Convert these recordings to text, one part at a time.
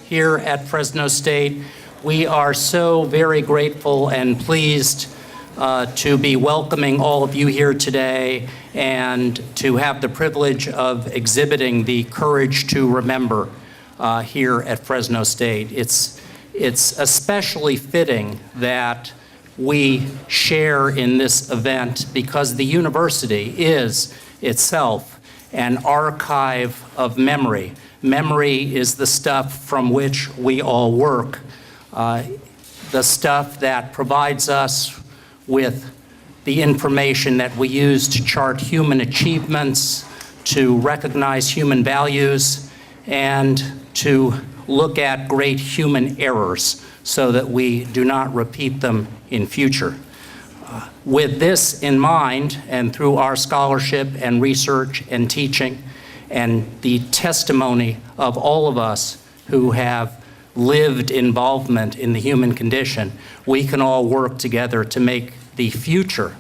here at Fresno State. We are so very grateful and pleased to be welcoming all of you here today and to have the privilege of exhibiting the Courage to Remember here at Fresno State. It's especially fitting that we share in this event because the university is itself an archive of memory. Memory is the stuff from which we all work, the stuff that provides us with the information that we use to chart human achievements, to recognize human values, and to look at great human errors so that we do not repeat them in future. With this in mind, and through our scholarship and research and teaching, and the testimony of all of us who have lived involvement in the human condition, we can all work together to make the future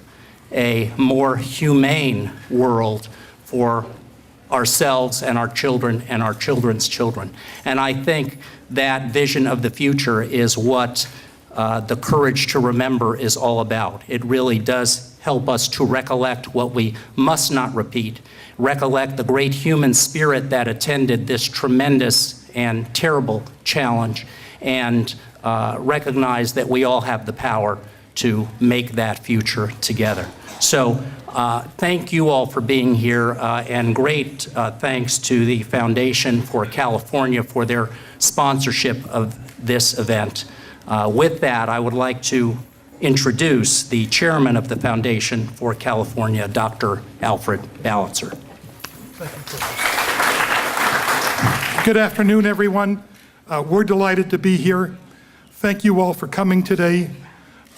a more humane world for ourselves and our children and our children's children. And I think that vision of the future is what the Courage to Remember is all about. It really does help us to recollect what we must not repeat, recollect the great human spirit that attended this tremendous and terrible challenge, and recognize that we all have the power to make that future together. So thank you all for being here, and great thanks to the Foundation for California for their sponsorship of this event. With that, I would like to introduce the chairman of the Foundation for California, Dr. Alfred Balitzer. Good afternoon, everyone. We're delighted to be here. Thank you all for coming today.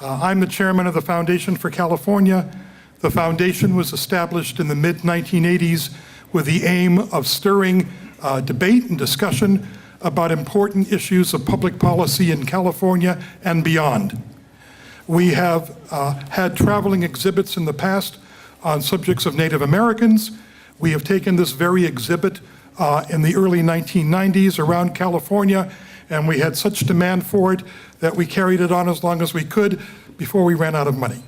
I'm the chairman of the Foundation for California. The foundation was established in the mid-1980s with the aim of stirring debate and discussion about important issues of public policy in California and beyond. We have had traveling exhibits in the past on subjects of Native Americans. We have taken this very exhibit in the early 1990s around California, and we had such demand for it that we carried it on as long as we could before we ran out of money.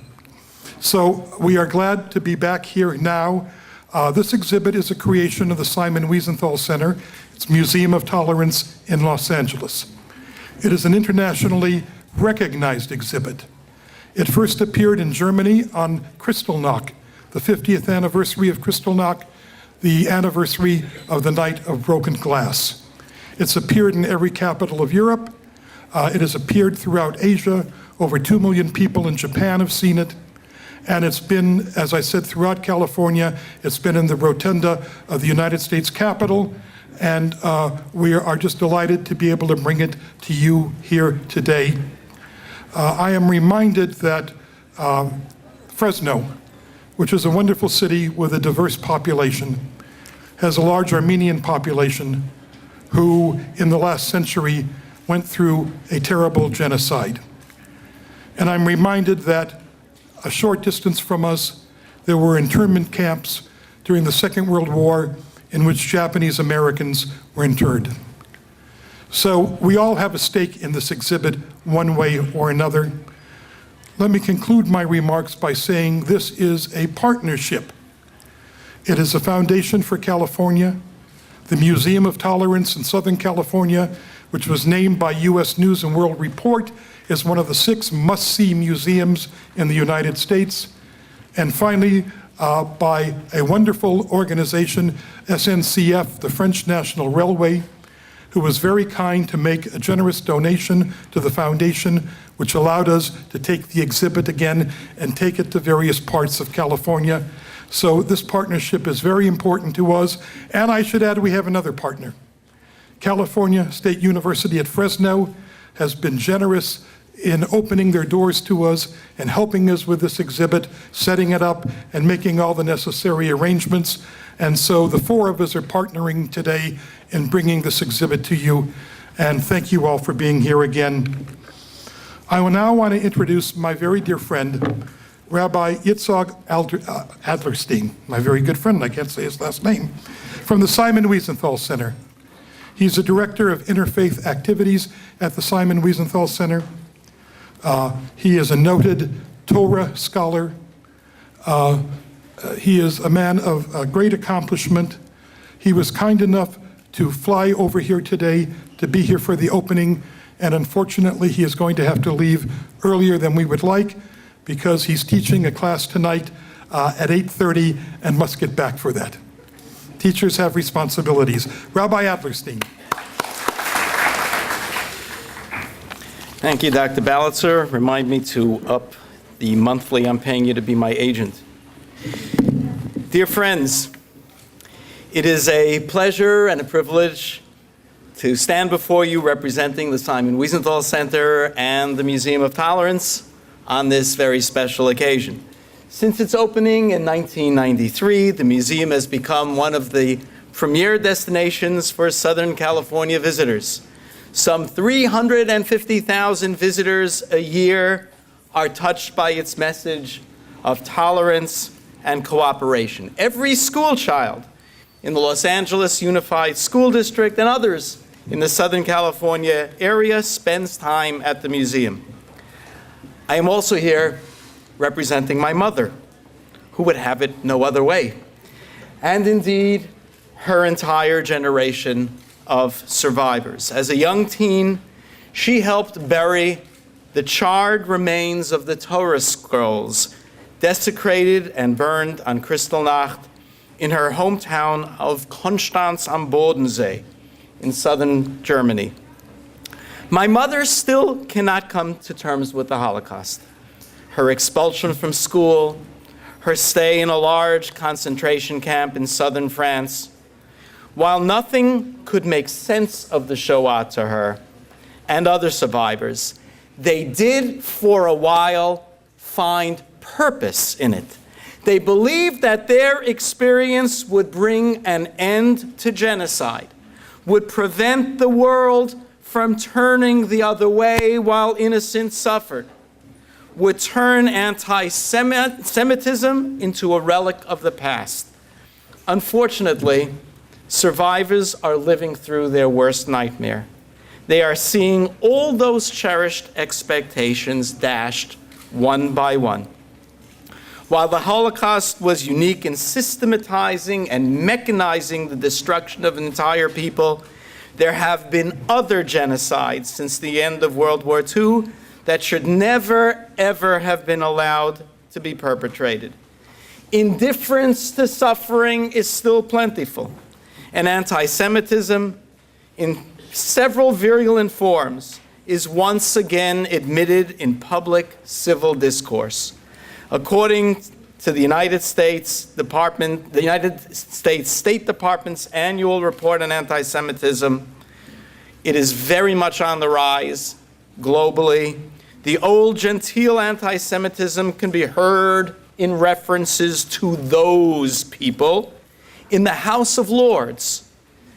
So we are glad to be back here now. This exhibit is a creation of the Simon Wiesenthal Center. It's Museum of Tolerance in Los Angeles. It is an internationally recognized exhibit. It first appeared in Germany on Kristallnacht, the 50th anniversary of Kristallnacht, the anniversary of the Night of Broken Glass. It's appeared in every capital of Europe. It has appeared throughout Asia. Over 2 million people in Japan have seen it. And it's been, as I said, throughout California. It's been in the rotunda of the United States Capitol. And we are just delighted to be able to bring it to you here today. I am reminded that Fresno, which is a wonderful city with a diverse population, has a large Armenian population who, in the last century, went through a terrible genocide. And I'm reminded that a short distance from us, there were internment camps during the Second World War in which Japanese Americans were interred. So we all have a stake in this exhibit one way or another. Let me conclude my remarks by saying this is a partnership. It is a Foundation for California, the Museum of Tolerance in Southern California, which was named by U.S. News and World Report as one of the 6 must-see museums in the United States. And finally, by a wonderful organization, SNCF, the French National Railway, who was very kind to make a generous donation to the foundation, which allowed us to take the exhibit again and take it to various parts of California. So this partnership is very important to us. And I should add, we have another partner. California State University at Fresno has been generous in opening their doors to us and helping us with this exhibit, setting it up and making all the necessary arrangements. And so the 4 of us are partnering today in bringing this exhibit to you. And thank you all for being here again. I will now want to introduce my very dear friend, Rabbi Yitzhak Adlerstein, my very good friend, I can't say his last name, from the Simon Wiesenthal Center. He's the Director of Interfaith Activities at the Simon Wiesenthal Center. He is a noted Torah scholar. He is a man of great accomplishment. He was kind enough to fly over here today to be here for the opening, and unfortunately he is going to have to leave earlier than we would like because he's teaching a class tonight at 8:30 and must get back for that. Teachers have responsibilities. Rabbi Adlerstein. Thank you, Dr. Balitzer. Remind me to up the monthly I'm paying you to be my agent. Dear friends, it is a pleasure and a privilege to stand before you representing the Simon Wiesenthal Center and the Museum of Tolerance on this very special occasion. Since its opening in 1993, the museum has become one of the premier destinations for Southern California visitors. Some 350,000 visitors a year are touched by its message of tolerance and cooperation. Every school child in the Los Angeles Unified School District and others in the Southern California area spends time at the museum. I am also here representing my mother, who would have it no other way, and indeed her entire generation of survivors. As a young teen, she helped bury the charred remains of the Torah scrolls desecrated and burned on Kristallnacht in her hometown of Konstanz am Bodensee in southern Germany. My mother still cannot come to terms with the Holocaust. Her expulsion from school, her stay in a large concentration camp in southern France. While nothing could make sense of the Shoah to her and other survivors, they did for a while find purpose in it. They believed that their experience would bring an end to genocide, would prevent the world from turning the other way while innocents suffered, would turn anti-Semitism into a relic of the past. Unfortunately, survivors are living through their worst nightmare. They are seeing all those cherished expectations dashed one by one. While the Holocaust was unique in systematizing and mechanizing the destruction of an entire people, there have been other genocides since the end of World War II that should never, ever have been allowed to be perpetrated. Indifference to suffering is still plentiful, and anti-Semitism, in several virulent forms, is once again admitted in public civil discourse. According to the United States State Department's annual report on anti-Semitism, it is very much on the rise globally. The old genteel anti-Semitism can be heard in references to those people in the House of Lords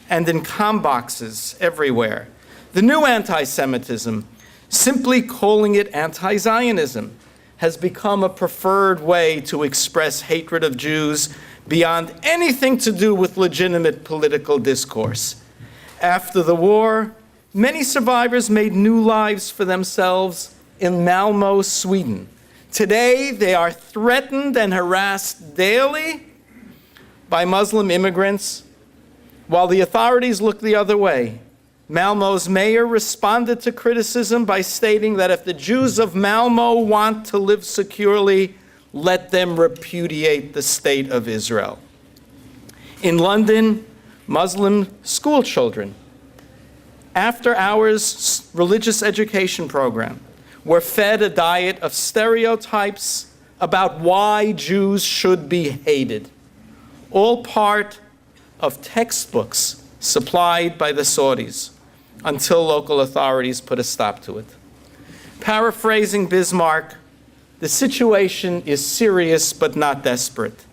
and in boxes everywhere. The new anti-Semitism, simply calling it anti-Zionism, has become a preferred way to express hatred of Jews beyond anything to do with legitimate political discourse. After the war, many survivors made new lives for themselves in Malmö, Sweden. Today, they are threatened and harassed daily by Muslim immigrants, while the authorities look the other way. Malmö's mayor responded to criticism by stating that if the Jews of Malmö want to live securely, let them repudiate the state of Israel. In London, Muslim school children, after hours religious education program, were fed a diet of stereotypes about why Jews should be hated, all part of textbooks supplied by the Saudis, until local authorities put a stop to it. Paraphrasing Bismarck, the situation is serious but not desperate.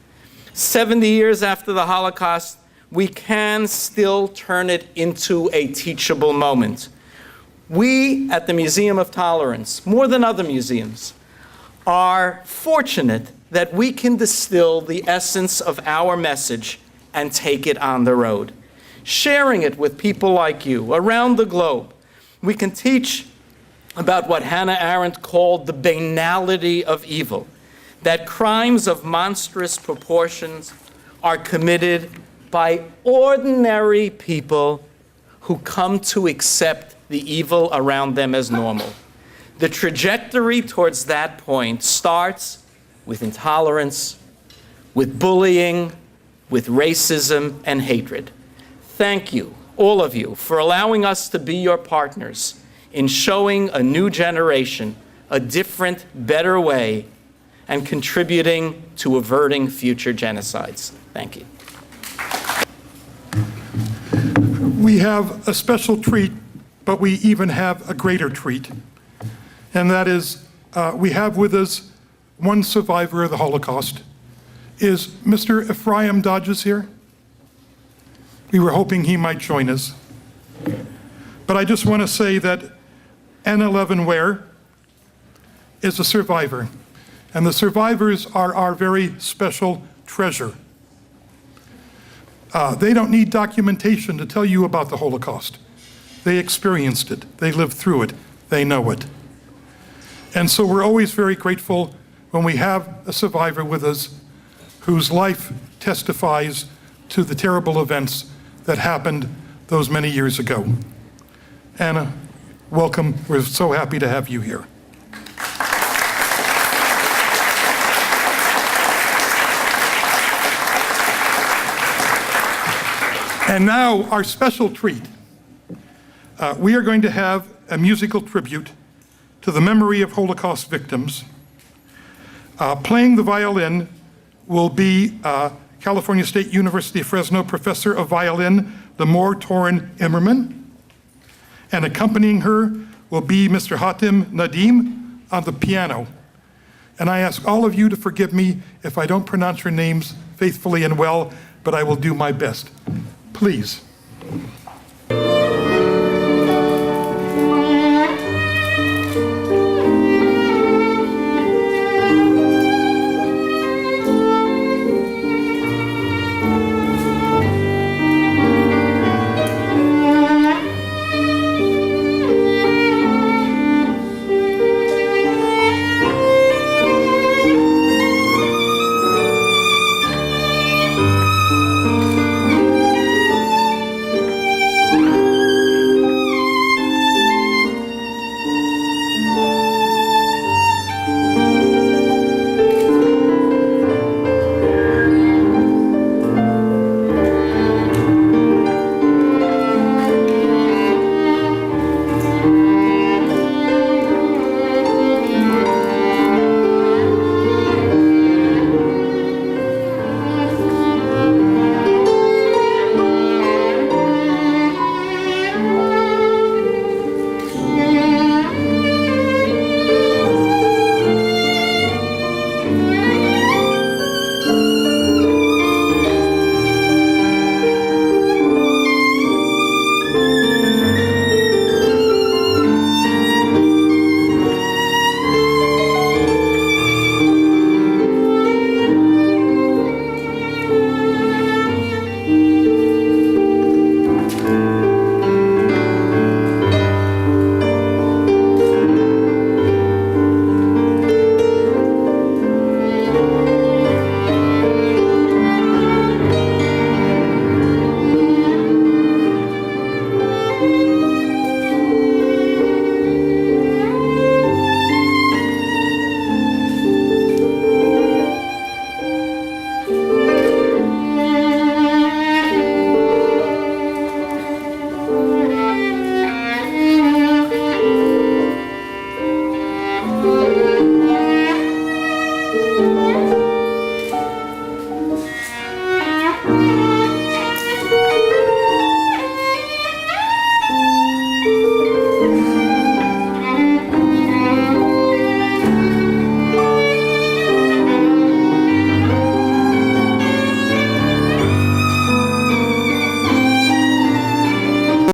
70 years after the Holocaust, we can still turn it into a teachable moment. We at the Museum of Tolerance, more than other museums, are fortunate that we can distill the essence of our message and take it on the road. sharing it with people like you around the globe. We can teach about what Hannah Arendt called the banality of evil, that crimes of monstrous proportions are committed by ordinary people who come to accept the evil around them as normal. The trajectory towards that point starts with intolerance, with bullying, with racism and hatred. Thank you, all of you, for allowing us to be your partners in showing a new generation a different, better way and contributing to averting future genocides. Thank you. We have a special treat, but we even have a greater treat. And that is, we have with us one survivor of the Holocaust. Is Mr. Ephraim Dodges here? We were hoping he might join us. But I just want to say that N11 Ware is a survivor. And the survivors are our very special treasure. They don't need documentation to tell you about the Holocaust. They experienced it. They lived through it. They know it. And so we're always very grateful when we have a survivor with us whose life testifies to the terrible events that happened those many years ago. Anna, welcome. We're so happy to have you here. And now, our special treat. We are going to have a musical tribute to the memory of Holocaust victims. Playing the violin will be California State University Fresno Professor of Violin, Limor Toren-Immerman. And accompanying her will be Mr. Hatim Nadim on the piano. And I ask all of you to forgive me if I don't pronounce your names faithfully and well, but I will do my best. Please.